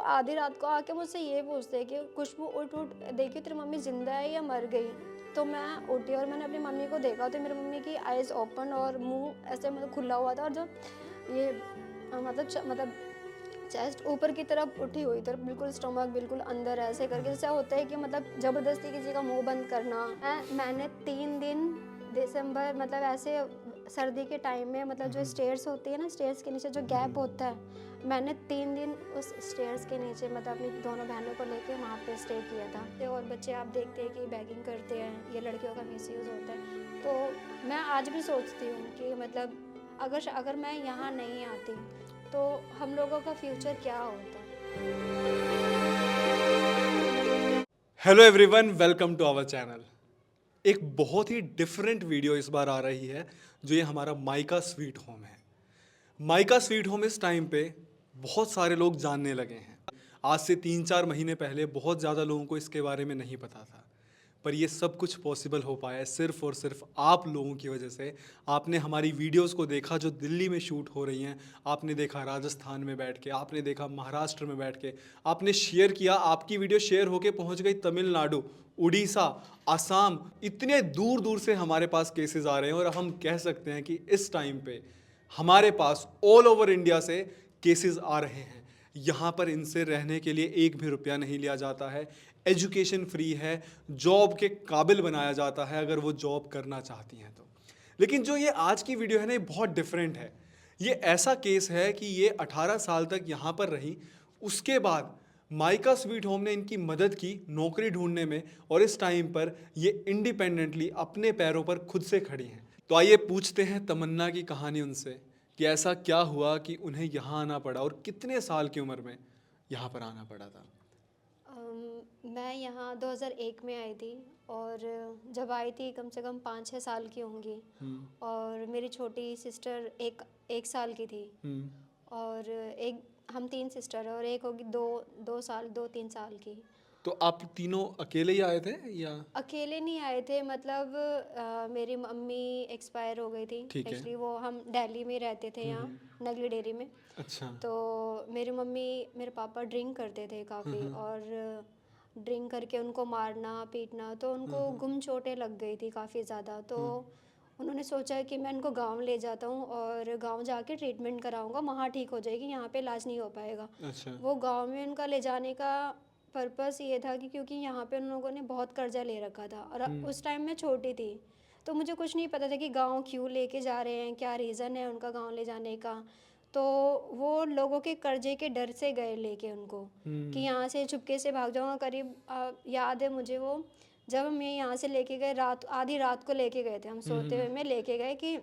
आधी रात को आके मुझसे ये पूछते हैं कि खुशबू उठ उठ, देखी तेरी मम्मी जिंदा है या मर गई। तो मैं उठी और मैंने अपनी मम्मी को देखा तो मेरी मम्मी की आइज़ ओपन और मुंह ऐसे मतलब खुला हुआ था, और जो ये मतलब चेस्ट ऊपर की तरफ उठी हुई थी, बिल्कुल स्टमक बिल्कुल अंदर ऐसे करके, जैसा होता है कि मतलब ज़बरदस्ती किसी का मुंह बंद करना। मैंने 3 दिन दिसंबर मतलब ऐसे सर्दी के टाइम में, मतलब जो स्टेयर्स होती है ना, स्टेयर्स के नीचे जो गैप होता है, मैंने 3 दिन उस स्टेयर्स के नीचे मतलब अपनी दोनों बहनों को लेके वहाँ पे स्टे किया था। और बच्चे आप देखते हैं कि बैगिंग करते हैं, ये लड़कियों का मिसयूज़ होता है। तो मैं आज भी सोचती हूँ कि मतलब अगर मैं यहाँ नहीं आती तो हम लोगों का फ्यूचर क्या होता। Hello everyone, welcome to our channel. एक बहुत ही डिफरेंट वीडियो इस बार आ रही है, जो ये हमारा माइका स्वीट होम है। माइका स्वीट होम इस टाइम पे बहुत सारे लोग जानने लगे हैं। आज से 3-4 महीने पहले बहुत ज़्यादा लोगों को इसके बारे में नहीं पता था, पर ये सब कुछ पॉसिबल हो पाया है सिर्फ और सिर्फ आप लोगों की वजह से। आपने हमारी वीडियोस को देखा जो दिल्ली में शूट हो रही हैं, आपने देखा राजस्थान में बैठ के, आपने देखा महाराष्ट्र में बैठ के, आपने शेयर किया, आपकी वीडियो शेयर होके पहुंच गई तमिलनाडु, उड़ीसा, असम, इतने दूर दूर से हमारे पास केसेस आ रहे हैं। और हम कह सकते हैं कि इस टाइम पे हमारे पास ऑल ओवर इंडिया से केसेस आ रहे हैं। यहाँ पर इनसे रहने के लिए एक भी रुपया नहीं लिया जाता है, एजुकेशन फ्री है, जॉब के काबिल बनाया जाता है अगर वो जॉब करना चाहती हैं तो। लेकिन जो ये आज की वीडियो है ना, ये बहुत डिफरेंट है। ये ऐसा केस है कि ये 18 साल तक यहाँ पर रही, उसके बाद माइका स्वीट होम ने इनकी मदद की नौकरी ढूंढने में, और इस टाइम पर ये इंडिपेंडेंटली अपने पैरों पर खुद से खड़ी हैं। तो आइए पूछते हैं तमन्ना की कहानी उनसे कि ऐसा क्या हुआ कि उन्हें यहाँ आना पड़ा और कितने साल की उम्र में यहाँ पर आना पड़ा था। मैं यहाँ 2001 में आई थी, और जब आई थी कम से कम 5-6 साल की होंगी। और मेरी छोटी सिस्टर एक साल की थी, और एक हम 3 सिस्टर हैं, और एक होगी 2-3 साल की। तो आप तीनों अकेले ही आए थे या? अकेले नहीं आए थे, मतलब मेरी मम्मी एक्सपायर हो गई थी। ठीक है। एक्चुअली वो हम दिल्ली में रहते थे, यहाँ नगली डेयरी में। अच्छा। तो मेरी मम्मी मेरे पापा ड्रिंक करते थे काफ़ी, और ड्रिंक करके उनको मारना पीटना, तो उनको गुम चोटें लग गई थी काफ़ी ज़्यादा। तो उन्होंने सोचा कि मैं इनको गांव ले जाता हूँ और गांव जाके ट्रीटमेंट कराऊंगा, वहाँ ठीक हो जाएगी, यहाँ पे इलाज नहीं हो पाएगा। अच्छा। वो गांव में उनका ले जाने का पर्पस ये था कि क्योंकि यहाँ पे उन लोगों ने बहुत कर्जा ले रखा था, और उस टाइम मैं छोटी थी, तो मुझे कुछ नहीं पता था कि गांव क्यों लेके जा रहे हैं, क्या रीज़न है उनका गांव ले जाने का। तो वो लोगों के कर्जे के डर से गए लेके उनको, कि यहाँ से चुपके से भाग जाऊँगा। करीब याद है मुझे, वो जब हमें यहाँ से लेके गए, आधी रात को लेके गए थे, हम सोते हुए में लेके गए कि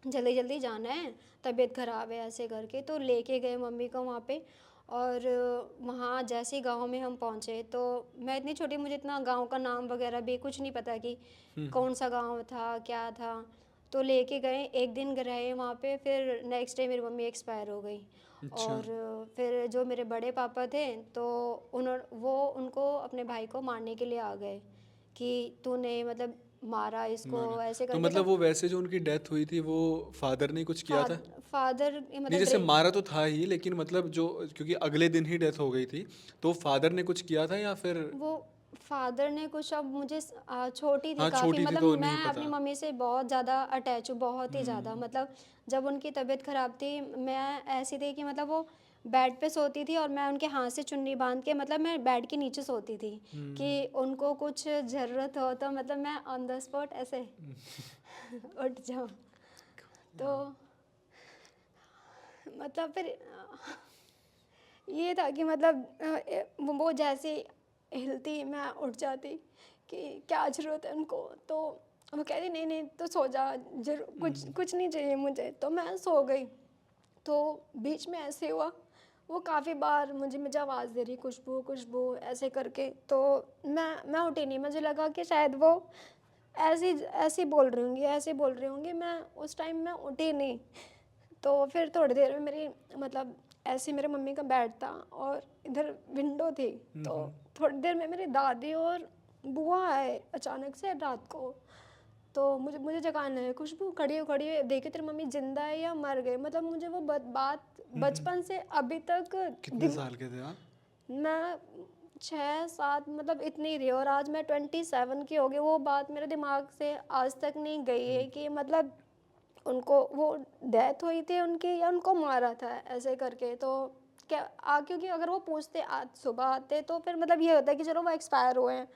जल्दी जल्दी जाना है, तबीयत ख़राब है ऐसे करके। तो लेके गए मम्मी को वहाँ पे, और वहाँ जैसे ही गांव में हम पहुँचे, तो मैं इतनी छोटी, मुझे इतना गांव का नाम वगैरह भी कुछ नहीं पता कि कौन सा गांव था क्या था। तो लेके गए, एक दिन रहे वहाँ पे, फिर नेक्स्ट डे मेरी मम्मी एक्सपायर हो गई। अच्छा। और फिर जो मेरे बड़े पापा थे, तो उनको अपने भाई को मारने के लिए आ गए कि तूने मतलब मारा इसको मारा। ऐसे तो करके। मतलब तो वो वैसे जो उनकी डेथ हुई थी, वो फादर ने कुछ किया था? फादर नहीं, मतलब जैसे मारा तो था ही, लेकिन मतलब जो, क्योंकि अगले दिन ही डेथ हो गई थी, तो फादर ने कुछ किया था या फिर? वो फादर ने कुछ, अब मुझे छोटी थी हाँ, काफ़ी, छोटी थी मतलब तो मैं नहीं अपनी पता। मम्मी से बहुत ज़्यादा अटैच हूँ, बहुत ही ज़्यादा। मतलब जब उनकी तबीयत ख़राब थी, मैं ऐसी थी कि मतलब वो बेड पे सोती थी और मैं उनके हाथ से चुन्नी बांध के, मतलब मैं बेड के नीचे सोती थी कि उनको कुछ ज़रूरत हो तो मतलब मैं ऑन द स्पॉट ऐसे उठ जाऊँ। तो मतलब फिर ये था कि मतलब वो जैसे हिलती मैं उठ जाती कि क्या ज़रूरत है उनको। तो वो कहती नहीं नहीं तो सो जा, जरूर कुछ कुछ नहीं चाहिए मुझे। तो मैं सो गई। तो बीच में ऐसे हुआ, वो काफ़ी बार मुझे आवाज़ दे रही, खुशबू खुशबू ऐसे करके। तो मैं उठी नहीं, मुझे लगा कि शायद वो ऐसे ऐसे बोल रही होंगी, ऐसे बोल रही होंगी। मैं उस टाइम में उठी नहीं। तो फिर थोड़ी देर में मेरी मतलब ऐसे मेरे मम्मी का बेड था और इधर विंडो थी। तो थोड़ी देर में मेरी दादी और बुआ आए अचानक से रात को। तो मुझे मुझे जगाना है, खुशबू खड़ी हो देखी तेरी मम्मी जिंदा है या मर गई। मतलब मुझे वो बात बचपन से अभी तक कितने साल के थे आप? मैं 6-7 मतलब इतनी रही और आज मैं 27 की हो गई। वो बात मेरे दिमाग से आज तक नहीं गई है कि मतलब उनको वो डेथ हुई थी उनकी या उनको मारा था ऐसे करके। तो क्या क्योंकि अगर वो पूछते आज सुबह आते तो फिर मतलब ये होता है कि चलो वो एक्सपायर हुए हैं।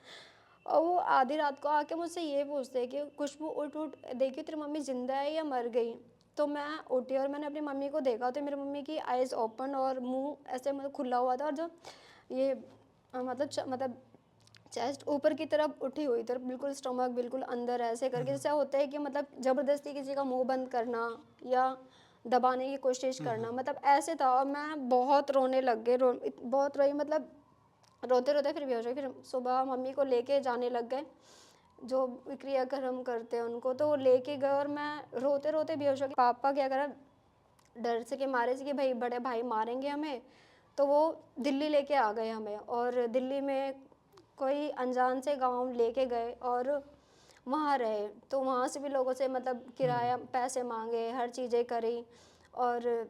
और वो आधी रात को आके मुझसे ये पूछते कि खुशबू उठ उठ देखी तेरी मम्मी जिंदा है या मर गई। तो मैं उठी और मैंने अपनी मम्मी को देखा तो मेरी मम्मी की आइज़ ओपन और मुंह ऐसे मतलब खुला हुआ था और जो ये मतलब चेस्ट ऊपर की तरफ उठी हुई थी और बिल्कुल स्टमक बिल्कुल अंदर ऐसे करके जैसे होता है कि मतलब ज़बरदस्ती किसी का मुंह बंद करना या दबाने की कोशिश करना, मतलब ऐसे था। और मैं बहुत रोने लग गई, बहुत रोई, मतलब रोते रोते फिर बेहोश हो गई। फिर सुबह मम्मी को लेके जाने लग गए, जो क्रियाक्रम करते हैं उनको, तो वो लेके गए और मैं रोते रोते बेहोश हो गई। पापा क्या करा, डर से के मारे से कि भाई बड़े भाई मारेंगे हमें, तो वो दिल्ली लेके आ गए हमें। और दिल्ली में कोई अनजान से गांव लेके गए और वहाँ रहे। तो वहाँ से भी लोगों से मतलब किराया पैसे मांगे, हर चीज़ें करी। और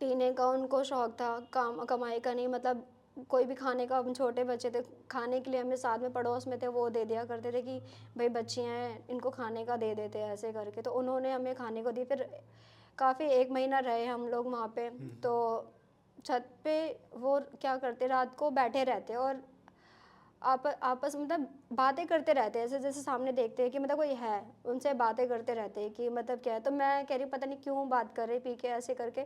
पीने का उनको शौक था, काम कमाई का नहीं। मतलब कोई भी खाने का, हम छोटे बच्चे थे, खाने के लिए हमें साथ में पड़ोस में थे वो दे दिया करते थे कि भाई बच्चियाँ हैं इनको खाने का दे देते हैं ऐसे करके। तो उन्होंने हमें खाने को दी। फिर काफ़ी 1 महीना रहे हम लोग वहाँ पे। तो छत पे वो क्या करते, रात को बैठे रहते और आपस में मतलब बातें करते रहते हैं, ऐसे जैसे सामने देखते हैं कि मतलब कोई है, उनसे बातें करते रहते हैं कि मतलब क्या है। तो मैं कह रही पता नहीं क्यों बात कर रही पी के ऐसे करके।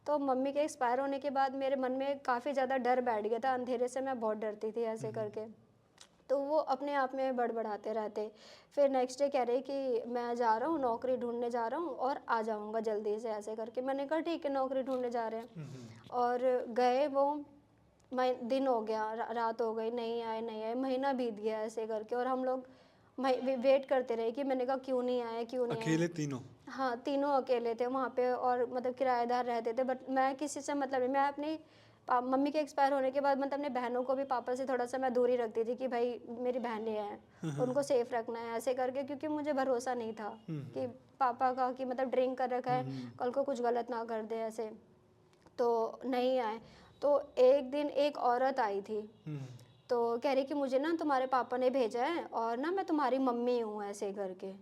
तो मम्मी के एक्सपायर होने के बाद मेरे मन में काफ़ी ज़्यादा डर बैठ गया था, अंधेरे से मैं बहुत डरती थी ऐसे करके। तो वो अपने आप में बड़बड़ाते रहते। फिर नेक्स्ट डे कह रहे कि मैं जा रहा हूँ, नौकरी ढूंढने जा रहा हूँ और आ जाऊँगा जल्दी से ऐसे करके। मैंने कहा ठीक है, नौकरी ढूंढने जा रहे हैं। और गए वो, दिन हो गया, रात हो गई, नहीं आए नहीं आए, महीना बीत गया ऐसे करके। और हम लोग वेट करते रहे कि मैंने कहा क्यों नहीं आए क्यों नहीं आए। अकेले तीनों? हाँ, तीनों अकेले थे वहाँ पे और मतलब किराएदार रहते थे। बट मैं किसी से मतलब नहीं, मैं अपनी मम्मी के एक्सपायर होने के बाद मतलब अपने बहनों को भी पापा से थोड़ा सा मैं दूरी रखती थी कि भाई मेरी बहनें हैं, उनको सेफ रखना है ऐसे करके। क्योंकि मुझे भरोसा नहीं था कि पापा का कि मतलब ड्रिंक कर रखा है, कल को कुछ गलत ना कर दे ऐसे। तो नहीं आए। तो एक दिन एक औरत आई थी, तो कह रही कि मुझे ना तुम्हारे पापा ने भेजा है और ना मैं तुम्हारी मम्मी हूँ ऐसे करके।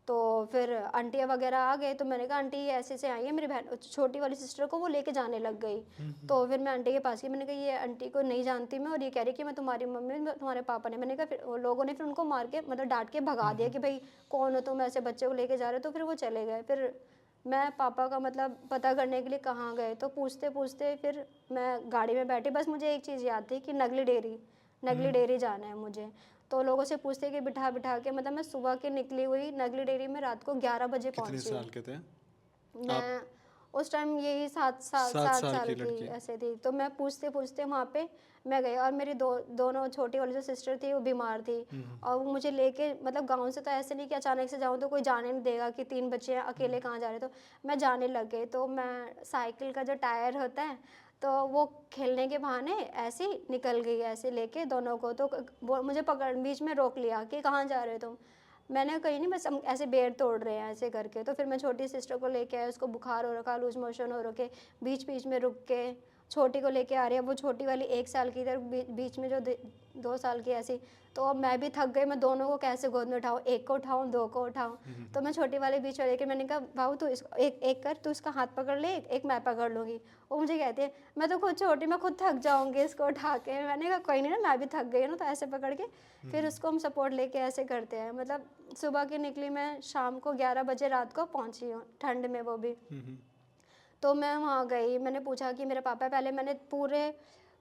तो फिर आंटियाँ वगैरह आ गए। तो मैंने कहा आंटी ये ऐसे से आई है, मेरी बहन छोटी वाली सिस्टर को वो लेके जाने लग गई। तो फिर मैं आंटी के पास गई, मैंने कहा ये आंटी को नहीं जानती मैं, और ये कह रही कि मैं तुम्हारी मम्मी हूँ, तुम्हारे पापा ने। मैंने कहा फिर वो लोगों ने फिर उनको मार के मतलब डांट के भगा दिया कि भाई कौन हो तुम, ऐसे बच्चे को लेके जा रहे हो। तो फिर वो चले गए। फिर मैं पापा का मतलब पता करने के लिए कहाँ गए, तो पूछते पूछते फिर मैं गाड़ी में बैठी। बस मुझे एक चीज़ याद थी कि नगली डेयरी जाना है मुझे। तो लोगों से पूछते कि बिठा बिठा के मतलब मैं सुबह के निकली हुई नगली डेयरी में रात को 11 बजे कितने पहुंची साल हूँ। के थे? मैं उस टाइम यही 7 साल की की लड़की। ऐसे थी। तो मैं पूछते पूछते वहाँ पे मैं गई और मेरी दोनों छोटी वाली जो सिस्टर थी वो बीमार थी। और वो मुझे लेके मतलब गांव से, तो ऐसे नहीं कि अचानक से जाऊँ तो कोई जाने नहीं देगा कि 3 बच्चे हैं अकेले कहाँ जा रहे। तो मैं जाने लग गई। तो मैं साइकिल का जो टायर होता है तो वो खेलने के बहाने ऐसे ही निकल गई ऐसे लेके दोनों को। तो वो मुझे पकड़ बीच में रोक लिया कि कहाँ जा रहे हो तुम। मैंने कही नहीं, बस हम ऐसे बेर तोड़ रहे हैं ऐसे करके। तो फिर मैं छोटी सिस्टर को लेके आई, उसको बुखार हो रखा, लूज मोशन हो रखे, बीच बीच में रुक के छोटी को लेके आ रही है। वो छोटी वाली 1 साल की, इधर बीच में जो 2 साल की ऐसी। तो अब मैं भी थक गई, मैं दोनों को कैसे गोद में उठाऊँ, एक को उठाऊँ 2 को उठाऊँ। तो मैं छोटी वाली बीच में लेकर मैंने कहा बाबू तू इसको एक कर, तू इसका हाथ पकड़ ले, एक मैं पकड़ लूँगी। वो मुझे कहती है मैं तो खुद छोटी, मैं खुद थक जाऊँगी इसको उठा के। मैंने कहा कोई नहीं ना, मैं भी थक गई ना, तो ऐसे पकड़ के फिर उसको हम सपोर्ट लेके ऐसे करते हैं। मतलब सुबह की निकली मैं, शाम को 11 बजे रात को पहुंची हूँ, ठंड में वो भी। तो मैं वहाँ गई, मैंने पूछा कि मेरे पापा, पहले मैंने पूरे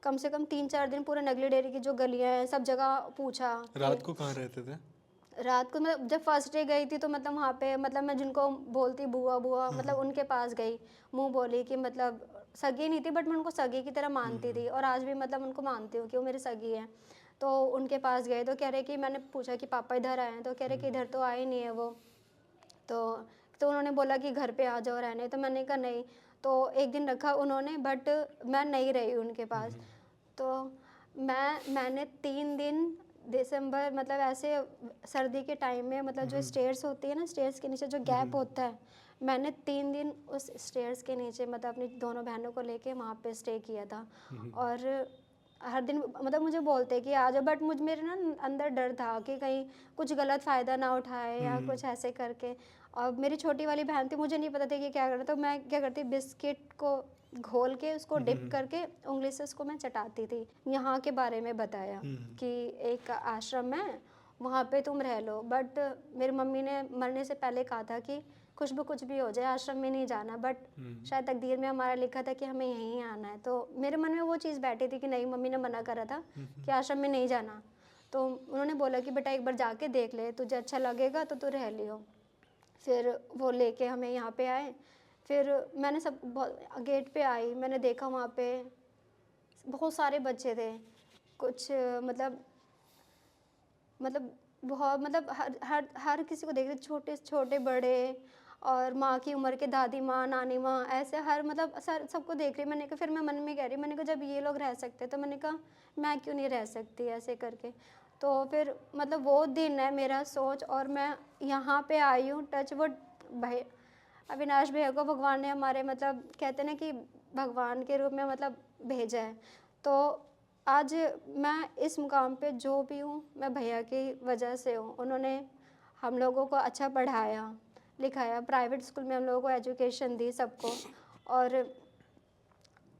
कम से कम 3-4 दिन पूरे नगली डेयरी की जो गलियाँ हैं सब जगह पूछा कि रात को कहाँ रहते थे? रात को। मैं जब फर्स्ट डे गई थी तो मतलब वहाँ पे मतलब मैं जिनको बोलती बुआ बुआ मतलब उनके पास गई, मुंह बोली कि मतलब सगी नहीं थी बट मैं उनको सगी की तरह मानती थी और आज भी मतलब उनको मानती हूँ कि वो मेरी सगी है। तो उनके पास गए तो कह रहे कि मैंने पूछा कि पापा इधर आए हैं, तो कह रहे कि इधर तो आए नहीं है वो। तो उन्होंने बोला कि घर पे आ जाओ रहने। तो मैंने कहा नहीं। तो एक दिन रखा उन्होंने, बट मैं नहीं रही उनके पास। तो मैंने 3 दिन दिसंबर मतलब ऐसे सर्दी के टाइम में, मतलब जो स्टेयर्स होती है ना, स्टेयर्स के नीचे जो गैप होता है, मैंने 3 दिन उस स्टेयर्स के नीचे मतलब अपनी दोनों बहनों को लेके वहाँ पे स्टे किया था। और हर दिन मतलब मुझे बोलते कि आ जाओ, बट मुझ मेरे ना अंदर डर था कि कहीं कुछ गलत फ़ायदा ना उठाए या कुछ ऐसे करके। और मेरी छोटी वाली बहन थी, मुझे नहीं पता था कि क्या करना, तो मैं क्या करती, बिस्किट को घोल के उसको डिप करके उंगली से उसको मैं चटाती थी। यहाँ के बारे में बताया कि एक आश्रम है, वहाँ पे तुम रह लो, बट मेरी मम्मी ने मरने से पहले कहा था कि कुछ भी हो जाए आश्रम में नहीं जाना, बट शायद तकदीर में हमारा लिखा था कि हमें यहीं आना है। तो मेरे मन में वो चीज़ बैठी थी कि नहीं, मम्मी ने मना करा था कि आश्रम में नहीं जाना, तो उन्होंने बोला कि बेटा एक बार जाके देख ले, तुझे अच्छा लगेगा तो तू रह लियो। फिर वो लेके हमें यहाँ पे आए। फिर मैंने सब गेट पे आई, मैंने देखा वहाँ पे बहुत सारे बच्चे थे, कुछ मतलब बहुत मतलब हर हर हर किसी को देख रहे, छोटे छोटे बड़े, और माँ की उम्र के दादी माँ, नानी माँ, ऐसे हर मतलब सर सबको देख रही। मैंने कहा, फिर मैं मन में कह रही, मैंने कहा जब ये लोग रह सकते तो मैंने कहा मैं क्यों नहीं रह सकती ऐसे करके। तो फिर मतलब वो दिन है मेरा सोच, और मैं यहाँ पे आई हूँ, टच वुड भाई अविनाश भैया को भगवान ने हमारे मतलब कहते ना कि भगवान के रूप में मतलब भेजा है। तो आज मैं इस मुकाम पे जो भी हूँ, मैं भैया की वजह से हूँ। उन्होंने हम लोगों को अच्छा पढ़ाया लिखाया, प्राइवेट स्कूल में हम लोगों को एजुकेशन दी सबको, और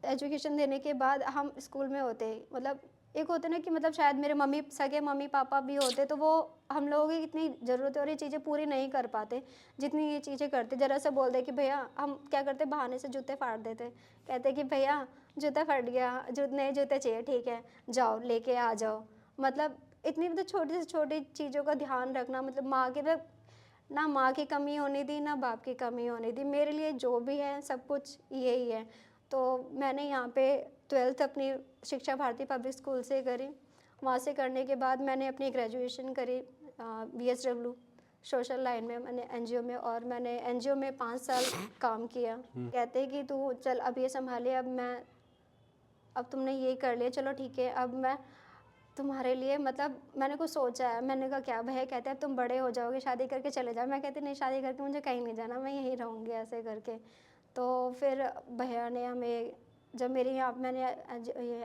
एजुकेशन देने के बाद हम स्कूल में होते मतलब एक होते ना कि मतलब शायद मेरे सगे मम्मी पापा भी होते तो वो हम लोगों की इतनी ज़रूरत है और ये चीज़ें पूरी नहीं कर पाते जितनी ये चीज़ें करते। ज़रा सा बोल दे कि भैया, हम क्या करते, बहाने से जूते फाड़ देते, कहते कि भैया जूता फट गया, नए जूते चाहिए, ठीक है जाओ लेके आ जाओ। मतलब इतनी मतलब छोटी से छोटी चीज़ों का ध्यान रखना, मतलब माँ के मतलब ना माँ की कमी होने दी ना बाप की कमी होने दी, मेरे लिए जो भी है सब कुछ यही है। तो मैंने यहाँ पे 12th अपनी शिक्षा भारती पब्लिक स्कूल से करी। वहाँ से करने के बाद मैंने अपनी ग्रेजुएशन करी BSW सोशल लाइन में, मैंने NGO में, और मैंने NGO में 5 साल काम किया। कहते कि तू चल अब ये संभाले, अब तुमने ये कर लिया, चलो ठीक है, अब मैं तुम्हारे लिए मतलब मैंने कुछ सोचा है। मैंने कहा क्या? भैया कहते हैं अब तुम बड़े हो जाओगे, शादी करके चले जाओ। मैं कहती नहीं, शादी करके मुझे कहीं नहीं जाना, मैं यहीं रहूँगी ऐसे करके। तो फिर भैया ने हमें, जब मेरी यहाँ मैंने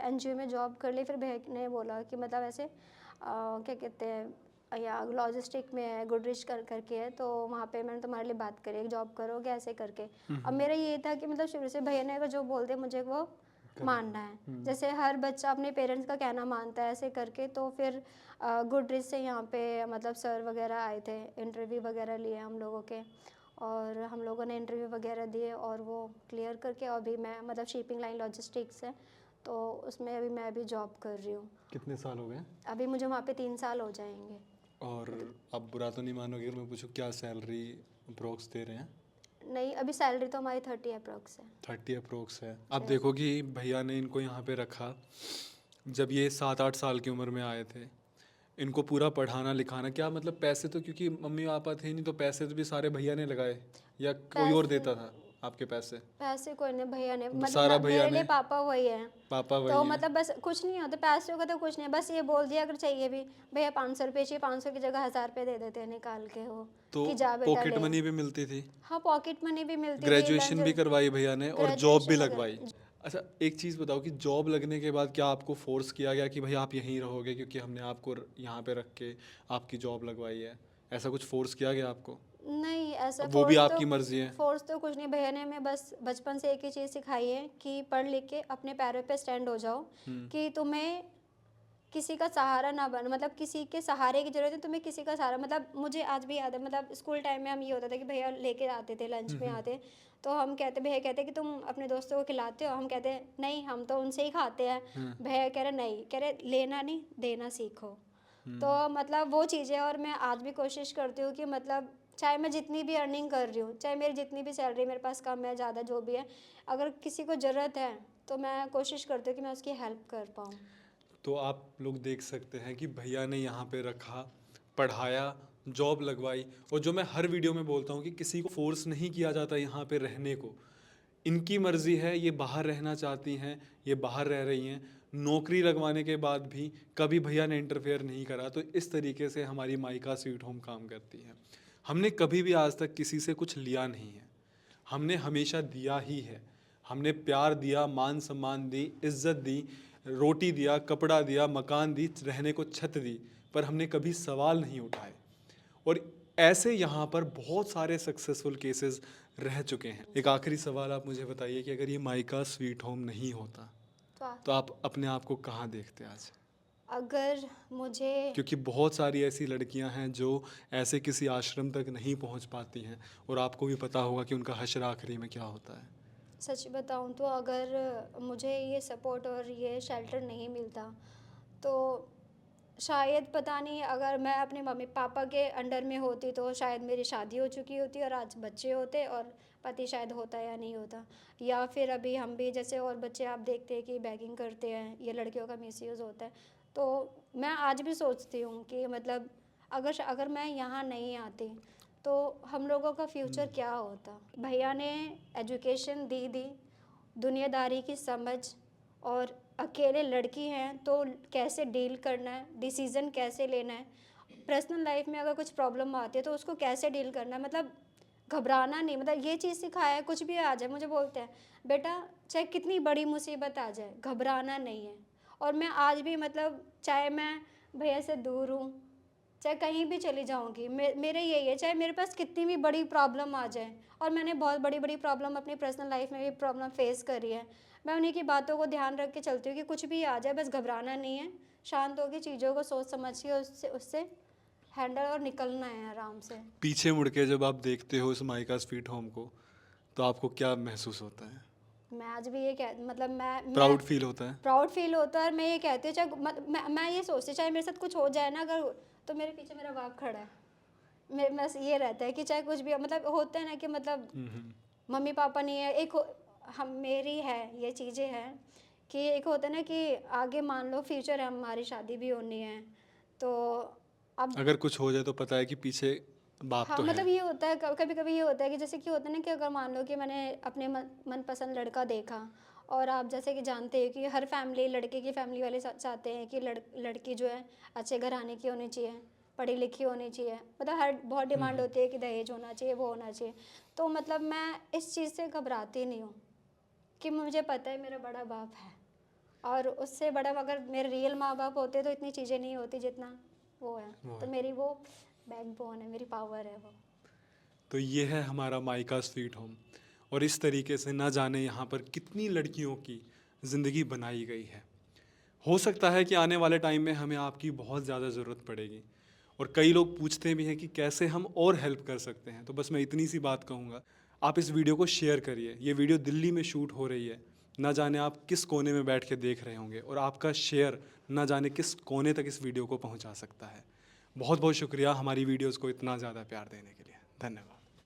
NGO में जॉब कर ली, फिर भैया ने बोला कि मतलब ऐसे क्या कहते हैं, यहाँ लॉजिस्टिक में है, गुडरिच करके है, तो वहाँ पे मैंने तुम्हारे लिए बात करी, जॉब करोगे ऐसे करके। अब मेरा ये था कि मतलब शुरू से भैया ने अगर जो बोलते मुझे वो मानना है, जैसे हर बच्चा अपने पेरेंट्स का कहना मानता है ऐसे करके। तो फिर गुडरिच से यहाँ पे मतलब सर वगैरह आए थे, इंटरव्यू वगैरह लिए हम लोगों के, और हम लोगों ने इंटरव्यू वगैरह दिए और वो क्लियर करके अभी मैं मतलब शिपिंग लाइन लॉजिस्टिक्स है, तो उसमें अभी मैं भी जॉब कर रही हूँ। कितने साल हो गए? अभी मुझे वहाँ पे 3 साल हो जाएंगे। और आप बुरा तो नहीं मानोगे अगर मैं पूछूं क्या सैलरी अप्रोक्स दे रहे हैं? नहीं, अभी सैलरी तो हमारी 30 अप्रॉक्स है। 30 अप्रोक्स है। अब देखो कि भैया ने इनको यहाँ पे रखा, जब ये 7-8 साल की उम्र में आए थे, इनको पूरा पढ़ाना लिखाना, क्या मतलब पैसे तो क्योंकि मम्मी पापा थे नहीं तो पैसे तो भी सारे भैया ने लगाए या कोई और पैसे देता था आपके पैसे? पैसे कोई नहीं, भैया ने मतलब सारा भैया मेरे लिए ने? पापा वही है। पापा तो वही है? मतलब बस कुछ नहीं होता, पैसों का तो कुछ नहीं है, बस ये बोल दिया अगर चाहिए भी, भैया 500 रुपये चाहिए, 500 की जगह 1000 रुपये दे देते हैं निकाल के वो, तो कि जा बेटा पॉकेट ले। मनी भी मिलती थी? हाँ, पॉकेट मनी भी मिलती थी, ग्रेजुएशन भी लंच, करवाई भैया ने और जॉब भी ग्रेजुएशन लगवाई? वगैरह। अच्छा, एक चीज़ बताओ कि जॉब लगने के बाद क्या आपको फोर्स किया गया कि भाई आप यहीं रहोगे क्योंकि हमने आपको यहाँ पे रख के आपकी जॉब लगवाई है, ऐसा कुछ फोर्स किया गया आपको? नहीं, ऐसा अब वो भी फोर्स तो आपकी मर्जी है। फोर्स तो कुछ नहीं, भैया ने हमें बस बचपन से एक ही चीज़ सिखाई है कि पढ़ लिख के अपने पैरों पे स्टैंड हो जाओ, कि तुम्हें किसी का सहारा ना बन, मतलब किसी के सहारे की जरूरत है, तुम्हें किसी का सहारा, मतलब मुझे आज भी याद है, मतलब स्कूल टाइम में हम ये होता था कि भैया लेके आते थे लंच में आते, तो हम कहते, भैया कहते कि तुम अपने दोस्तों को खिलाते हो, हम कहते नहीं हम तो उनसे ही खाते हैं। भैया कह रहे नहीं, कह रहे लेना नहीं देना सीखो। तो मतलब वो चीज़ें, और मैं आज भी कोशिश करती हूँ कि मतलब चाहे मैं जितनी भी अर्निंग कर रही हूँ, चाहे मेरी जितनी भी सैलरी मेरे पास कम है ज़्यादा जो भी है, अगर किसी को ज़रूरत है तो मैं कोशिश करती हूँ कि मैं उसकी हेल्प कर पाऊँ। तो आप लोग देख सकते हैं कि भैया ने यहाँ पे रखा, पढ़ाया, जॉब लगवाई, और जो मैं हर वीडियो में बोलता हूँ कि किसी को फोर्स नहीं किया जाता यहाँ पे रहने को, इनकी मर्जी है, ये बाहर रहना चाहती हैं, ये बाहर रह रही हैं। नौकरी लगवाने के बाद भी कभी भैया ने इंटरफेयर नहीं करा। तो इस तरीके से हमारी माइका स्वीट होम काम करती है। हमने कभी भी आज तक किसी से कुछ लिया नहीं है, हमने हमेशा दिया ही है। हमने प्यार दिया, मान सम्मान दी, इज्जत दी, रोटी दिया, कपड़ा दिया, मकान दी, रहने को छत दी, पर हमने कभी सवाल नहीं उठाए। और ऐसे यहाँ पर बहुत सारे सक्सेसफुल केसेस रह चुके हैं। एक आखिरी सवाल आप मुझे बताइए कि अगर ये माइका स्वीट होम नहीं होता तो आप अपने आप को कहाँ देखते आज? अगर मुझे क्योंकि बहुत सारी ऐसी लड़कियां हैं जो ऐसे किसी आश्रम तक नहीं पहुंच पाती हैं, और आपको भी पता होगा कि उनका हश्र आखिरी में क्या होता है। सच बताऊं तो अगर मुझे ये सपोर्ट और ये शेल्टर नहीं मिलता तो शायद पता नहीं, अगर मैं अपने मम्मी पापा के अंडर में होती तो शायद मेरी शादी हो चुकी होती और आज बच्चे होते, और पति शायद होता या नहीं होता। या फिर अभी हम भी जैसे और बच्चे आप देखते हैं कि बैगिंग करते हैं, ये लड़कियों का मिसयूज़ होता है। तो मैं आज भी सोचती हूँ कि मतलब अगर मैं यहाँ नहीं आती तो हम लोगों का फ्यूचर क्या होता। भैया ने एजुकेशन दी, दुनियादारी की समझ, और अकेले लड़की हैं तो कैसे डील करना है, डिसीज़न कैसे लेना है, पर्सनल लाइफ में अगर कुछ प्रॉब्लम आती है तो उसको कैसे डील करना है, मतलब घबराना नहीं। मतलब ये चीज़ सिखाया है, कुछ भी आ जाए मुझे बोलते हैं बेटा चाहे कितनी बड़ी मुसीबत आ जाए घबराना नहीं है। और मैं आज भी मतलब चाहे मैं भैया से दूर हूँ, चाहे कहीं भी चली जाऊँगी, मेरे यही है, चाहे मेरे पास कितनी भी बड़ी प्रॉब्लम आ जाए, और मैंने बहुत बड़ी बड़ी प्रॉब्लम अपनी पर्सनल लाइफ में भी प्रॉब्लम फेस करी है। मैं उन्हीं की बातों को ध्यान रख के चलती हूँ कि कुछ भी आ जाए बस घबराना नहीं है, शांत होकर चीज़ों को सोच समझ के उससे उससे हैंडल और निकलना है आराम से। पीछे मुड़ के जब आप देखते हो इस माइका स्वीट होम को, तो आपको क्या महसूस होता है? मैं आज भी ये मतलब मैं प्राउड फील होता है? प्राउड फील होता है। और मैं ये कहती हूँ चाहे मैं ये सोचती हूँ चाहे मेरे साथ कुछ हो जाए ना, अगर तो मेरे पीछे मेरा बाप खड़ा है। मेरे बस ये रहता है कि चाहे कुछ भी हो, मतलब होता है ना कि मतलब मम्मी पापा नहीं है, हम मेरी है ये चीज़ें हैं कि एक होता है ना कि आगे मान लो फ्यूचर है, हमारी शादी भी होनी है, तो अब अगर कुछ हो जाए तो पता है कि पीछे बाप हाँ तो है। मतलब ये होता है कभी कभी ये होता है कि जैसे कि होता है ना कि अगर मान लो कि मैंने अपने मनपसंद लड़का देखा, और आप जैसे कि जानते हैं कि हर फैमिली, लड़के की फैमिली वाले चाहते हैं कि लड़की जो है अच्छे घराने की होनी चाहिए, पढ़ी लिखी होनी चाहिए, मतलब हर बहुत डिमांड होती है कि दहेज होना चाहिए, वो होना चाहिए। तो मतलब मैं इस चीज़ से घबराती नहीं हूँ कि मुझे पता है मेरा बड़ा बाप है, और उससे बड़ा अगर मेरे रियल माँ बाप होते तो इतनी चीज़ें नहीं होती जितना वो है। तो मेरी वो बैकबोन है, मेरी पावर है वो। तो ये है हमारा माइका स्वीट होम, और इस तरीके से ना जाने यहाँ पर कितनी लड़कियों की ज़िंदगी बनाई गई है। हो सकता है कि आने वाले टाइम में हमें आपकी बहुत ज़्यादा ज़रूरत पड़ेगी, और कई लोग पूछते भी हैं कि कैसे हम और हेल्प कर सकते हैं। तो बस मैं इतनी सी बात कहूँगा, आप इस वीडियो को शेयर करिए। ये वीडियो दिल्ली में शूट हो रही है, ना जाने आप किस कोने में बैठ के देख रहे होंगे, और आपका शेयर ना जाने किस कोने तक इस वीडियो को पहुँचा सकता है। बहुत बहुत शुक्रिया हमारी वीडियोज़ को इतना ज़्यादा प्यार देने के लिए। धन्यवाद।